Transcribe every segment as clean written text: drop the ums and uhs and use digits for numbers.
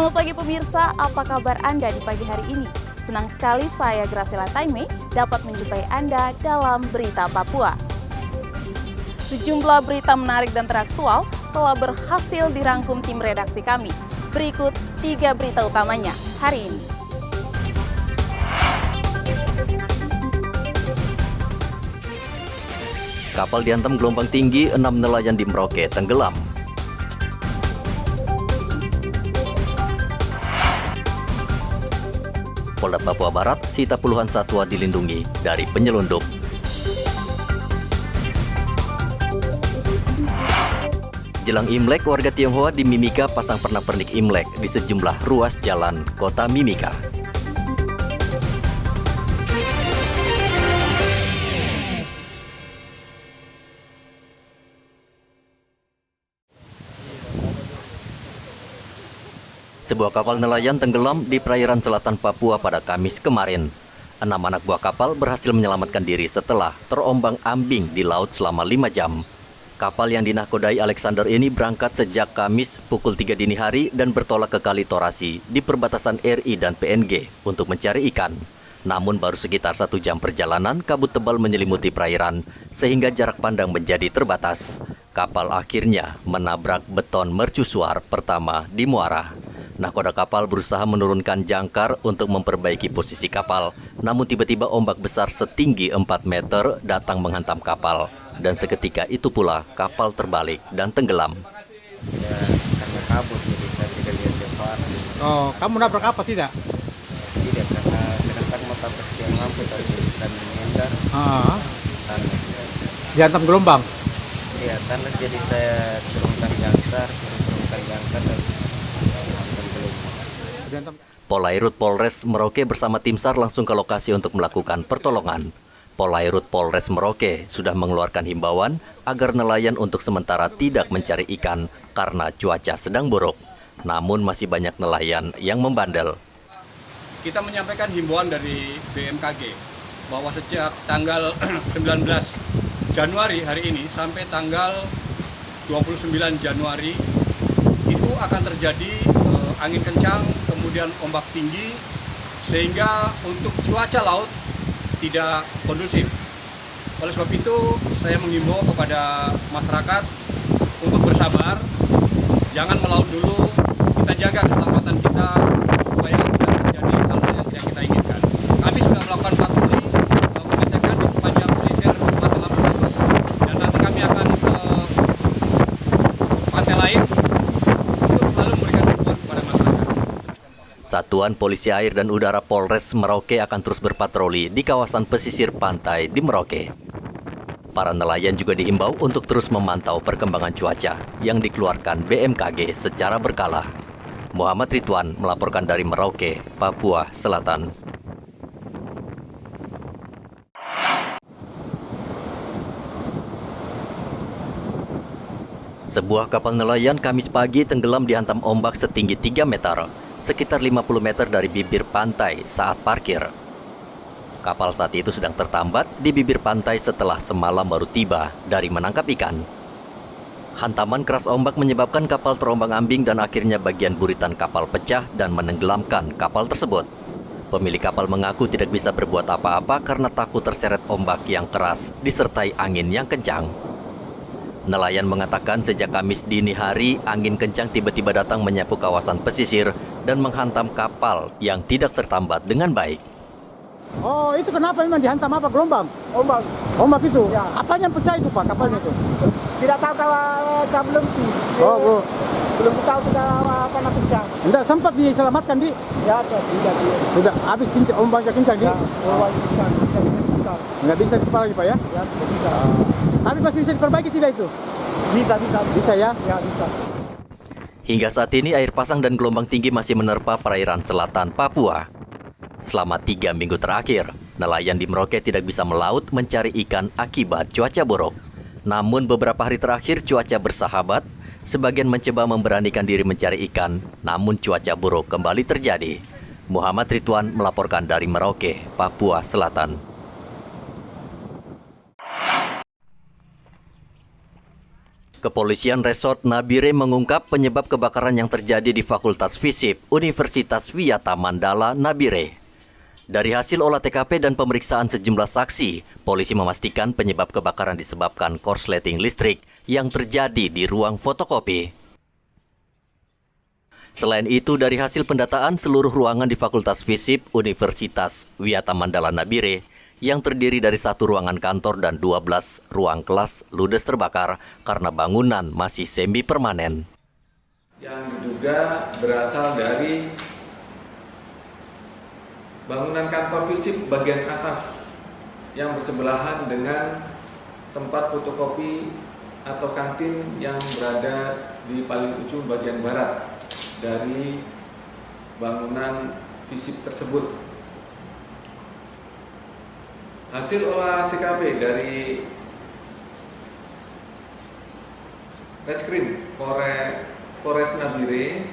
Selamat pagi pemirsa, apa kabar Anda di pagi hari ini? Senang sekali saya Graciela Taime dapat menjumpai Anda dalam Berita Papua. Sejumlah berita menarik dan teraktual telah berhasil dirangkum tim redaksi kami. Berikut 3 berita utamanya hari ini. Kapal dihantam gelombang tinggi, 6 nelayan di Merauke tenggelam. Polda Papua Barat sita puluhan satwa dilindungi dari penyelundup. Jelang Imlek, warga Tionghoa di Mimika pasang pernak-pernik Imlek di sejumlah ruas jalan kota Mimika. Sebuah kapal nelayan tenggelam di perairan selatan Papua pada Kamis kemarin. 6 anak buah kapal berhasil menyelamatkan diri setelah terombang-ambing di laut selama 5 jam. Kapal yang dinakodai Alexander ini berangkat sejak Kamis pukul 3 dini hari dan bertolak ke Kali Torasi di perbatasan RI dan PNG untuk mencari ikan. Namun baru sekitar 1 jam perjalanan, kabut tebal menyelimuti perairan sehingga jarak pandang menjadi terbatas. Kapal akhirnya menabrak beton mercusuar pertama di muara. Nahkoda kapal berusaha menurunkan jangkar untuk memperbaiki posisi kapal, namun tiba-tiba ombak besar setinggi 4 meter datang menghantam kapal. Dan seketika itu pula kapal terbalik dan tenggelam. Ya, karena kabut jadi saya tidak lihat depan. Oh, kamu nabrak apa tidak? Tidak, karena sedangkan mau tabrak yang lampu tadi dan menghindar tandas. Dihantam gelombang. Iya, tandas jadi saya turunkan jangkar dan hantam gelombang. Dihantam. Polairut Polres Merauke bersama tim SAR langsung ke lokasi untuk melakukan pertolongan. Polairut Polres Merauke sudah mengeluarkan himbauan agar nelayan untuk sementara tidak mencari ikan karena cuaca sedang buruk. Namun masih banyak nelayan yang membandel. Kita menyampaikan himbauan dari BMKG bahwa sejak tanggal 19 Januari hari ini sampai tanggal 29 Januari itu akan terjadi angin kencang, kemudian ombak tinggi, sehingga untuk cuaca laut tidak kondusif. Oleh sebab itu, saya mengimbau kepada masyarakat untuk bersabar, jangan melaut dulu, kita jaga keselamatan kita supaya tidak terjadi hal-hal yang tidak kita inginkan. Kami sudah melakukan patroli, pengecekan di sepanjang pesisir Pantai Lampung 1, dan nanti kami akan ke pantai lain untuk selalu memberikan himbauan kepada masyarakat. Satuan Polisi Air dan Udara Polres Merauke akan terus berpatroli di kawasan pesisir pantai di Merauke. Para nelayan juga diimbau untuk terus memantau perkembangan cuaca yang dikeluarkan BMKG secara berkala. Muhammad Ridwan melaporkan dari Merauke, Papua Selatan. Sebuah kapal nelayan Kamis pagi tenggelam dihantam ombak setinggi 3 meter, sekitar 50 meter dari bibir pantai saat parkir. Kapal saat itu sedang tertambat di bibir pantai setelah semalam baru tiba dari menangkap ikan. Hantaman keras ombak menyebabkan kapal terombang-ambing dan akhirnya bagian buritan kapal pecah dan menenggelamkan kapal tersebut. Pemilik kapal mengaku tidak bisa berbuat apa-apa karena takut terseret ombak yang keras disertai angin yang kencang. Nelayan mengatakan sejak Kamis dini hari, angin kencang tiba-tiba datang menyapu kawasan pesisir dan menghantam kapal yang tidak tertambat dengan baik. Oh, itu kenapa memang dihantam apa gelombang? Ombak. Ombak itu? Ya. Apanya yang pecah itu Pak, kapalnya itu? Tidak tahu kalau belum Oh. belum tahu kita karena pecah. Enggak sempat diselamatkan di? Ya, tidak. Sudah habis ombaknya kencang di? Ya, ombak pecah. Tidak bisa dibuka. Nggak bisa disepak lagi Pak ya? Ya, tidak bisa. Tapi masih bisa diperbaiki tidak itu? Bisa. Bisa ya? Ya, bisa. Hingga saat ini air pasang dan gelombang tinggi masih menerpa perairan selatan Papua. Selama 3 minggu terakhir, nelayan di Merauke tidak bisa melaut mencari ikan akibat cuaca buruk. Namun beberapa hari terakhir cuaca bersahabat, sebagian mencoba memberanikan diri mencari ikan, namun cuaca buruk kembali terjadi. Muhammad Ridwan melaporkan dari Merauke, Papua Selatan. Kepolisian Resort Nabire mengungkap penyebab kebakaran yang terjadi di Fakultas Fisip Universitas Wiyata Mandala Nabire. Dari hasil olah TKP dan pemeriksaan sejumlah saksi, polisi memastikan penyebab kebakaran disebabkan korsleting listrik yang terjadi di ruang fotokopi. Selain itu, dari hasil pendataan seluruh ruangan di Fakultas Fisip Universitas Wiyata Mandala Nabire yang terdiri dari 1 ruangan kantor dan 12 ruang kelas ludes terbakar karena bangunan masih semi permanen. Yang diduga berasal dari bangunan kantor Fisip bagian atas yang bersebelahan dengan tempat fotokopi atau kantin yang berada di paling ujung bagian barat dari bangunan Fisip tersebut. Hasil olah TKP dari Reskrim Polres Nabire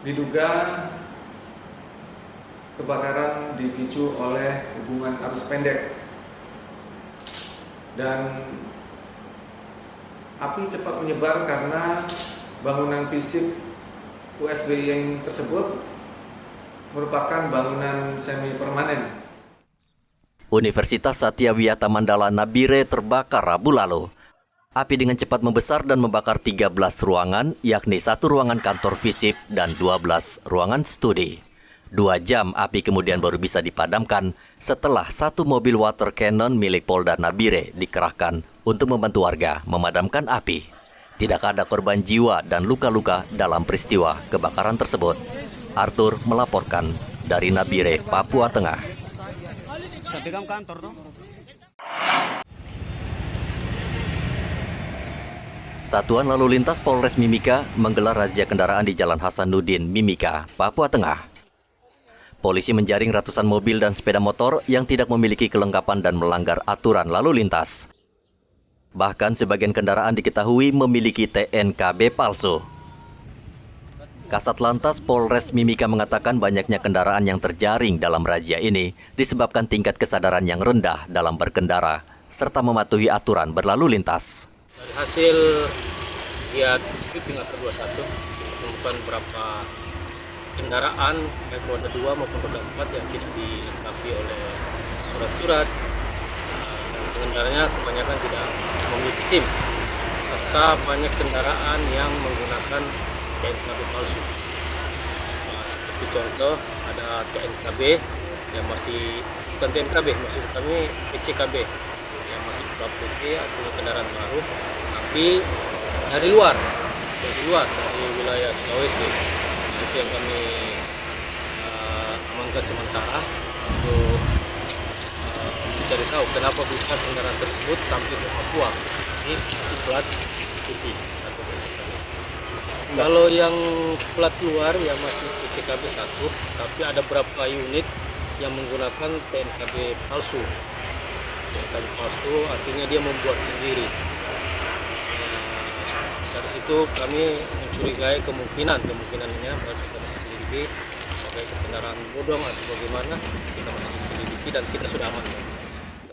diduga kebakaran dipicu oleh hubungan arus pendek dan api cepat menyebar karena bangunan Fisip USBI yang tersebut merupakan bangunan semi permanen. Universitas Satya Wiyata Mandala Nabire terbakar Rabu lalu. Api dengan cepat membesar dan membakar 13 ruangan, yakni 1 ruangan kantor Fisip dan 12 ruangan studi. 2 jam api kemudian baru bisa dipadamkan setelah 1 mobil water cannon milik Polda Nabire dikerahkan untuk membantu warga memadamkan api. Tidak ada korban jiwa dan luka-luka dalam peristiwa kebakaran tersebut. Arthur melaporkan dari Nabire, Papua Tengah. Satuan Lalu Lintas Polres Mimika menggelar razia kendaraan di Jalan Hasanuddin, Mimika, Papua Tengah. Polisi menjaring ratusan mobil dan sepeda motor yang tidak memiliki kelengkapan dan melanggar aturan lalu lintas. Bahkan sebagian kendaraan diketahui memiliki TNKB palsu. Kasat Lantas Polres Mimika mengatakan banyaknya kendaraan yang terjaring dalam razia ini disebabkan tingkat kesadaran yang rendah dalam berkendara serta mematuhi aturan berlalu lintas. Dari hasil giat sweeping atau 21, kita temukan beberapa kendaraan baik roda 2 maupun roda 4 yang tidak dilengkapi oleh surat-surat dan pengendaranya kebanyakan tidak memiliki SIM, serta banyak kendaraan yang menggunakan TNKB palsu. Seperti contoh ada TNKB yang masih bukan TNKB, maksud kami PCKB yang masih plat putih, artinya kendaraan baru, tapi dari luar dari wilayah Sulawesi. Itu yang kami amankan sementara untuk mencari tahu kenapa bisa kendaraan tersebut sampai ke Papua. Ini masih plat putih atau PCKB. Kalau yang plat luar yang masih PCKB 1, tapi ada beberapa unit yang menggunakan TNKB palsu. TNKB palsu artinya dia membuat sendiri. Dari situ kami mencurigai kemungkinannya berarti kita masih selidiki apakah itu kendaraan bodong atau bagaimana, kita masih selidiki dan kita sudah amankan.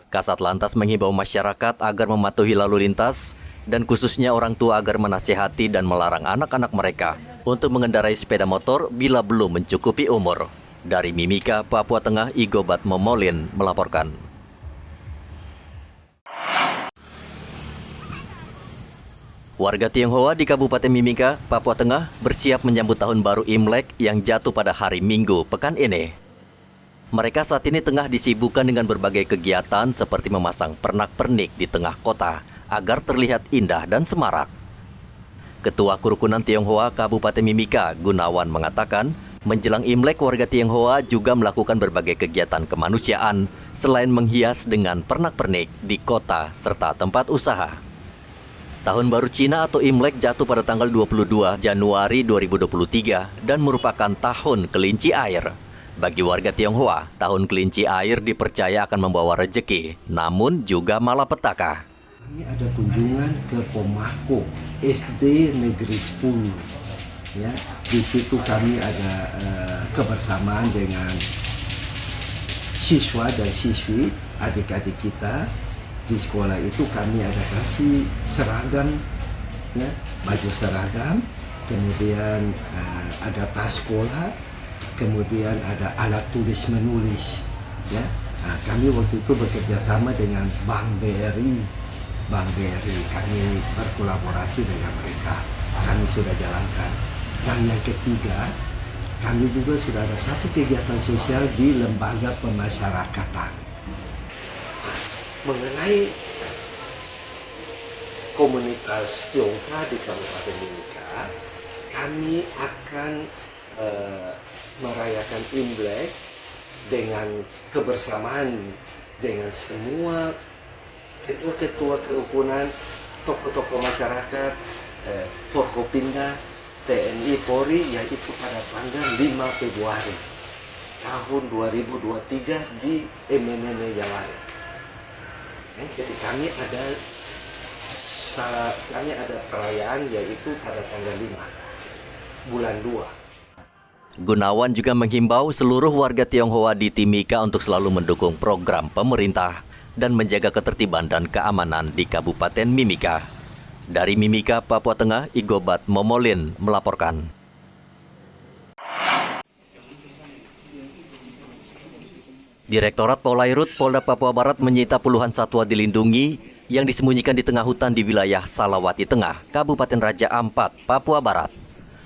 Kasat Lantas menghimbau masyarakat agar mematuhi lalu lintas dan khususnya orang tua agar menasihati dan melarang anak-anak mereka untuk mengendarai sepeda motor bila belum mencukupi umur. Dari Mimika, Papua Tengah, Igobat Momolin melaporkan. Warga Tionghoa di Kabupaten Mimika, Papua Tengah bersiap menyambut Tahun Baru Imlek yang jatuh pada hari Minggu pekan ini. Mereka saat ini tengah disibukkan dengan berbagai kegiatan seperti memasang pernak-pernik di tengah kota agar terlihat indah dan semarak. Ketua Kerukunan Tionghoa Kabupaten Mimika, Gunawan, mengatakan menjelang Imlek warga Tionghoa juga melakukan berbagai kegiatan kemanusiaan selain menghias dengan pernak-pernik di kota serta tempat usaha. Tahun Baru Cina atau Imlek jatuh pada tanggal 22 Januari 2023 dan merupakan tahun kelinci air. Bagi warga Tionghoa, tahun kelinci air dipercaya akan membawa rejeki, namun juga malapetaka. Kami ada kunjungan ke Pomako, SD Negeri 10. Ya, di situ kami ada kebersamaan dengan siswa dan siswi, adik-adik kita, Di sekolah itu kami ada kasih seragam, ya, baju seragam, kemudian ada tas sekolah, kemudian ada alat tulis menulis, ya. Nah, kami waktu itu bekerja sama dengan Bank BRI, kami berkolaborasi dengan mereka, kami sudah jalankan. Dan yang ketiga, kami juga sudah ada satu kegiatan sosial di lembaga pemasyarakatan mengenai komunitas Tionghoa di Kabupaten Mimika. Kami akan merayakan Imlek dengan kebersamaan dengan semua ketua-ketua kerukunan, tokoh-tokoh masyarakat, Forkopimda, TNI, Polri, yaitu pada tanggal 5 Februari tahun 2023 di MNN Jawara. Jadi kami ada perayaan yaitu pada tanggal 5 bulan 2. Gunawan juga menghimbau seluruh warga Tionghoa di Timika untuk selalu mendukung program pemerintah dan menjaga ketertiban dan keamanan di Kabupaten Mimika. Dari Mimika, Papua Tengah, Igobat Momolin melaporkan. Direktorat Polairut Polda Papua Barat menyita puluhan satwa dilindungi yang disembunyikan di tengah hutan di wilayah Salawati Tengah, Kabupaten Raja Ampat, Papua Barat.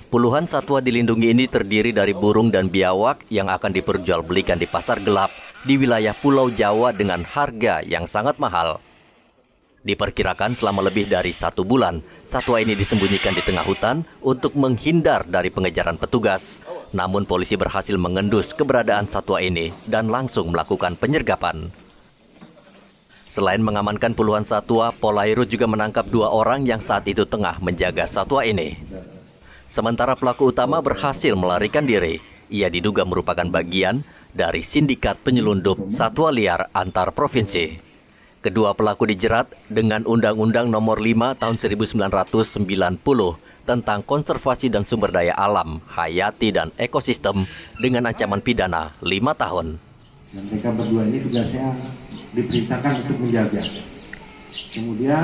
Puluhan satwa dilindungi ini terdiri dari burung dan biawak yang akan diperjualbelikan di pasar gelap di wilayah Pulau Jawa dengan harga yang sangat mahal. Diperkirakan selama lebih dari 1 bulan, satwa ini disembunyikan di tengah hutan untuk menghindar dari pengejaran petugas. Namun polisi berhasil mengendus keberadaan satwa ini dan langsung melakukan penyergapan. Selain mengamankan puluhan satwa, Polairut juga menangkap 2 orang yang saat itu tengah menjaga satwa ini. Sementara pelaku utama berhasil melarikan diri. Ia diduga merupakan bagian dari sindikat penyelundup satwa liar antar provinsi. Kedua pelaku dijerat dengan Undang-Undang Nomor 5 Tahun 1990 tentang konservasi dan sumber daya alam, hayati dan ekosistem dengan ancaman pidana 5 tahun. Dan mereka berdua ini tugasnya diperintahkan untuk menjaga. Kemudian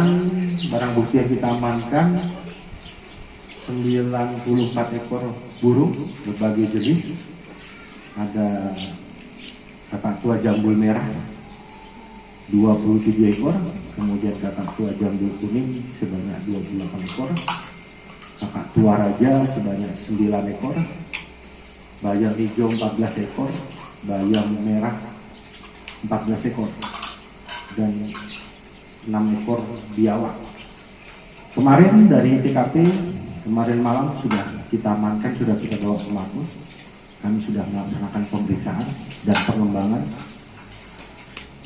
barang bukti yang kita amankan 94 ekor burung berbagai jenis. Ada kakak tua jambul merah 27 ekor, kemudian kakak tua jambul kuning sebanyak 28 ekor, kakak tua raja sebanyak 9 ekor, bayam hijau 14 ekor, bayam merah 14 ekor, dan 6 ekor biawak. Kemarin dari TKP, kemarin malam sudah kita amankan, sudah kita bawa ke Mapus. Kami sudah melaksanakan pemeriksaan dan pengembangan.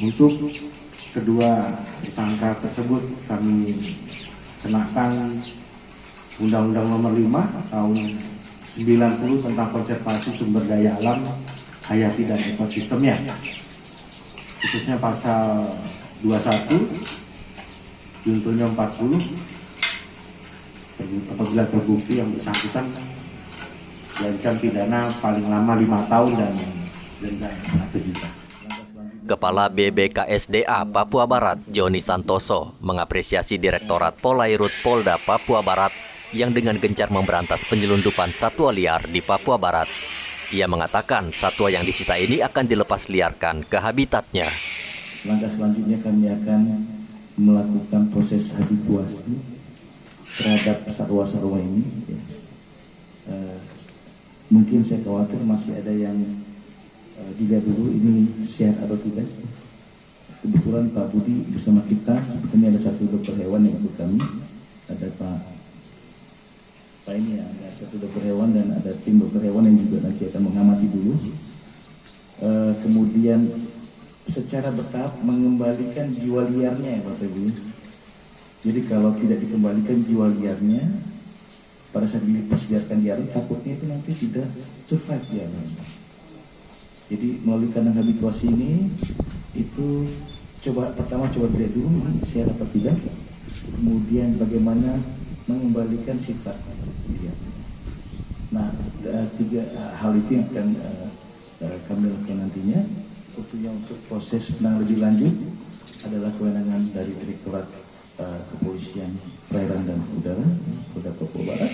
Untuk kedua tersangka tersebut kami kenakan Undang-Undang Nomor 5 Tahun 90 tentang konservasi sumber daya alam, hayati dan ekosistemnya. Khususnya pasal 21, juntunya 40, apabila terbukti yang bersangkutan diancam pidana paling lama 5 tahun dan denda 1 juta. Kepala BBKSDA Papua Barat, Joni Santoso, mengapresiasi Direktorat Polairut Polda Papua Barat yang dengan gencar memberantas penyelundupan satwa liar di Papua Barat. Ia mengatakan satwa yang disita ini akan dilepas liarkan ke habitatnya. Langkah selanjutnya kami akan melakukan proses habituasi terhadap satwa-satwa ini. Mungkin saya khawatir masih ada yang dilihat dulu ini sehat atau tidak. Kebetulan Pak Budi bersama kita, sebetulnya ada satu dokter hewan yang ikut kami, ada Pak ini ya, ada satu dokter hewan dan ada tim dokter hewan yang juga nanti akan mengamati dulu. Kemudian secara bertahap mengembalikan jiwa liarnya ya Pak Ibu. Jadi kalau tidak dikembalikan jiwa liarnya, pada saat diperliarkan liar, takutnya itu nanti tidak survive dia. Jadi melalui kandang habituasi ini, itu pertama coba lihat dulu sehat atau tidak, kemudian bagaimana mengembalikan sifat dia. Nah, 3 hal itu yang akan kami lakukan nantinya. Tentunya untuk proses penanganan lebih lanjut, adalah kewenangan dari Direktorat Kepolisian Perairan dan Udara Polda Papua Barat.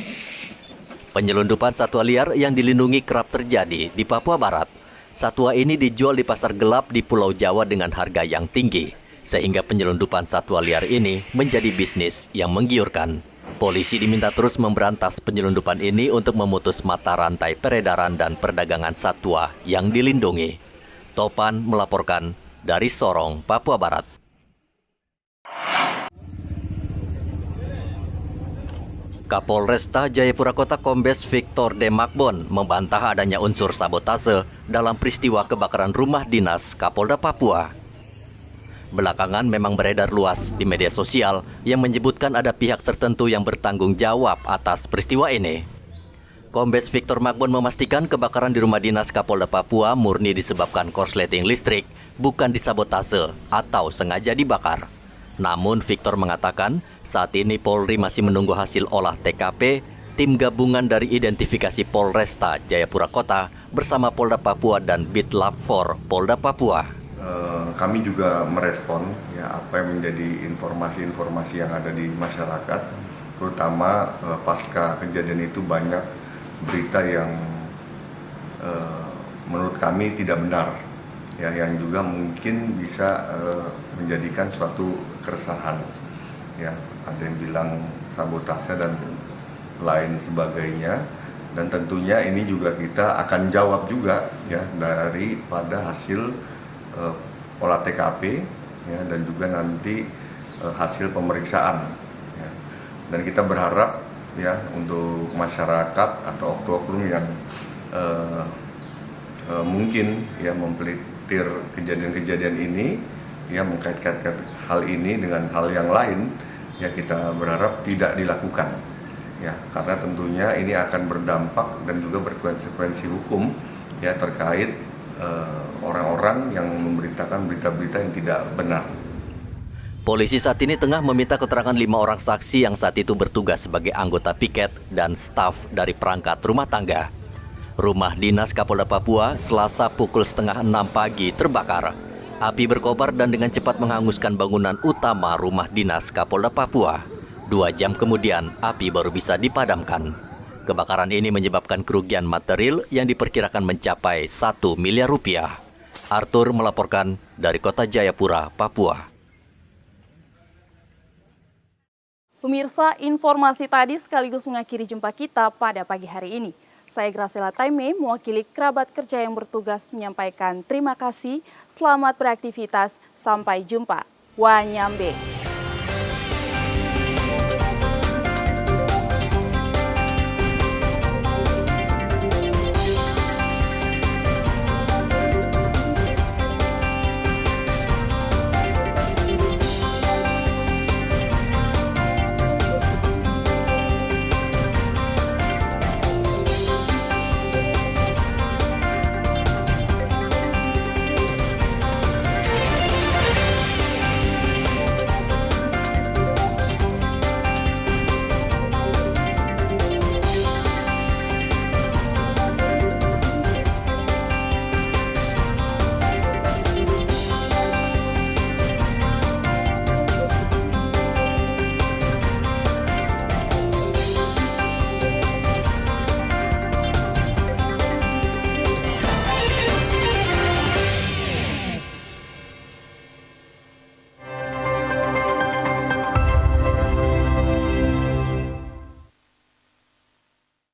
Penyelundupan satwa liar yang dilindungi kerap terjadi di Papua Barat. Satwa ini dijual di pasar gelap di Pulau Jawa dengan harga yang tinggi, sehingga penyelundupan satwa liar ini menjadi bisnis yang menggiurkan. Polisi diminta terus memberantas penyelundupan ini untuk memutus mata rantai peredaran dan perdagangan satwa yang dilindungi. Topan melaporkan dari Sorong, Papua Barat. Kapolresta Jayapura Kota Kombes Victor D. Makbon membantah adanya unsur sabotase dalam peristiwa kebakaran rumah dinas Kapolda Papua. Belakangan memang beredar luas di media sosial yang menyebutkan ada pihak tertentu yang bertanggung jawab atas peristiwa ini. Kombes Victor Makbon memastikan kebakaran di rumah dinas Kapolda Papua murni disebabkan korsleting listrik, bukan disabotase atau sengaja dibakar. Namun Victor mengatakan saat ini Polri masih menunggu hasil olah TKP. Tim gabungan dari identifikasi Polresta Jayapura Kota bersama Polda Papua dan Bitlab 4 Polda Papua. Kami juga merespon ya apa yang menjadi informasi-informasi yang ada di masyarakat, terutama pasca kejadian itu banyak berita yang menurut kami tidak benar, ya, yang juga mungkin bisa menjadikan suatu keresahan. Ya, ada yang bilang sabotase dan lain sebagainya, dan tentunya ini juga kita akan jawab juga ya daripada hasil olah TKP ya, dan juga nanti hasil pemeriksaan ya. Dan kita berharap ya untuk masyarakat atau oknum yang mungkin ya mempelitir kejadian-kejadian ini ya, mengkaitkan hal ini dengan hal yang lain ya, kita berharap tidak dilakukan ya, karena tentunya ini akan berdampak dan juga berkonsekuensi hukum ya terkait orang-orang yang memberitakan berita-berita yang tidak benar. Polisi saat ini tengah meminta keterangan 5 orang saksi yang saat itu bertugas sebagai anggota piket dan staf dari perangkat rumah tangga. Rumah dinas Kapolda Papua Selasa pukul 5:30 pagi terbakar. Api berkobar dan dengan cepat menghanguskan bangunan utama rumah dinas Kapolda Papua. 2 jam kemudian, api baru bisa dipadamkan. Kebakaran ini menyebabkan kerugian material yang diperkirakan mencapai 1 miliar rupiah. Arthur melaporkan dari Kota Jayapura, Papua. Pemirsa, informasi tadi sekaligus mengakhiri jumpa kita pada pagi hari ini. Saya Graciela Taime, mewakili kerabat kerja yang bertugas menyampaikan terima kasih, selamat beraktivitas, sampai jumpa. Wanyambe.